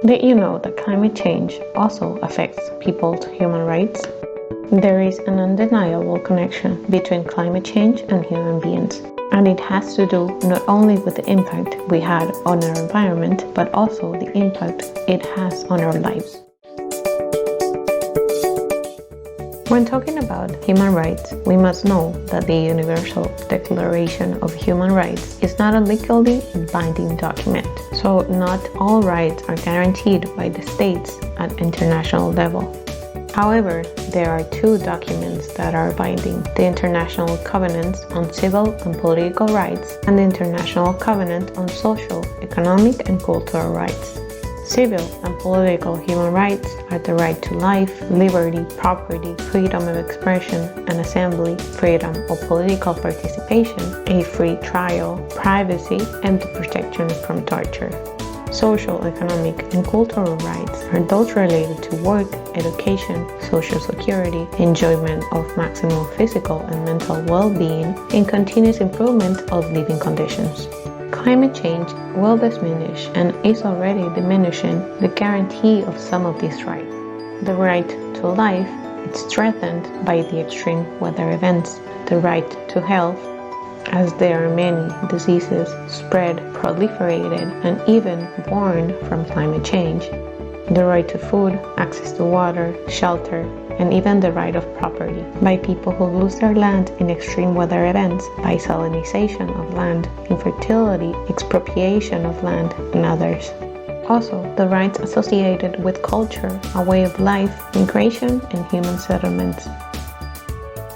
Did you know that climate change also affects people's human rights? There is an undeniable connection between climate change and human beings, and it has to do not only with the impact we had on our environment, but also the impact it has on our lives. When talking about human rights, we must know that the Universal Declaration of Human Rights is not a legally binding document, so not all rights are guaranteed by the states at international level. However, there are two documents that are binding: the International Covenant on Civil and Political Rights and the International Covenant on Social, Economic and Cultural Rights. Civil and political human rights are the right to life, liberty, property, freedom of expression and assembly, freedom of political participation, a free trial, privacy, and the protection from torture. Social, economic, and cultural rights are those related to work, education, social security, enjoyment of maximum physical and mental well-being, and continuous improvement of living conditions. Climate change will diminish and is already diminishing the guarantee of some of these rights. The right to life is strengthened by the extreme weather events. The right to health, as there are many diseases spread, proliferated, and even born from climate change. The right to food, access to water, shelter, and even the right of property by people who lose their land in extreme weather events, by salinization of land, infertility, expropriation of land, and others. Also, the rights associated with culture, a way of life, migration, and human settlements.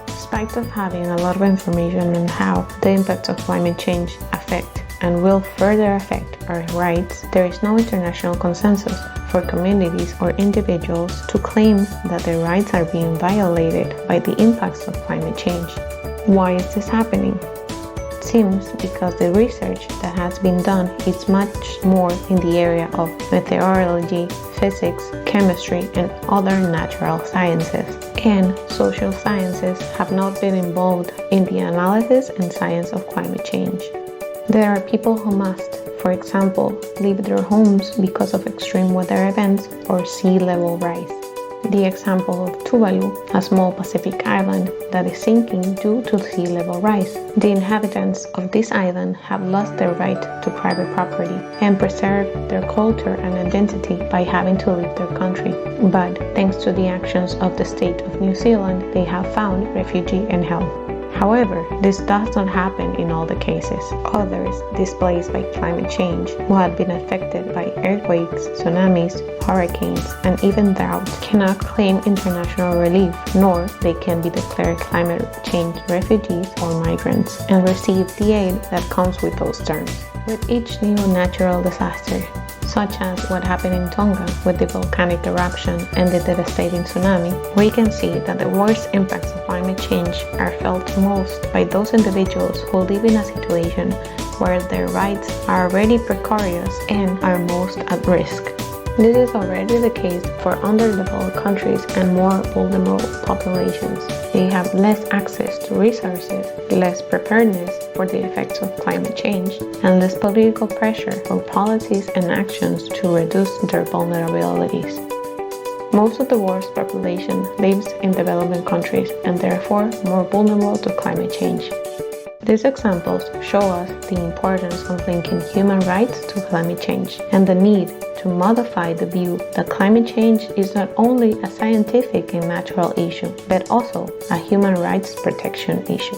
Despite of having a lot of information on how the impacts of climate change affect and will further affect our rights, there is no international consensus for communities or individuals to claim that their rights are being violated by the impacts of climate change. Why is this happening? It seems because the research that has been done is much more in the area of meteorology, physics, chemistry, and other natural sciences, and social sciences have not been involved in the analysis and science of climate change. There are people who must, for example, leave their homes because of extreme weather events or sea level rise. The example of Tufail, a small Pacific island that is sinking due to sea level rise. The inhabitants of this island have lost their right to private property and preserved their culture and identity by having to leave their country. But thanks to the actions of the state of New Zealand, they have found refuge and help. However, this does not happen in all the cases. Others, displaced by climate change, who had been affected by earthquakes, tsunamis, hurricanes, and even drought, cannot claim international relief, nor they can be declared climate change refugees or migrants, and receive the aid that comes with those terms. With each new natural disaster, such as what happened in Tonga with the volcanic eruption and the devastating tsunami, we can see that the worst impacts of climate change are felt most by those individuals who live in a situation where their rights are already precarious and are most at risk. This is already the case for underdeveloped countries and more vulnerable populations. They have less access to resources, less preparedness for the effects of climate change, and less political pressure for policies and actions to reduce their vulnerabilities. Most of the world's population lives in developing countries and therefore more vulnerable to climate change. These examples show us the importance of linking human rights to climate change and the need to modify the view that climate change is not only a scientific and natural issue, but also a human rights protection issue.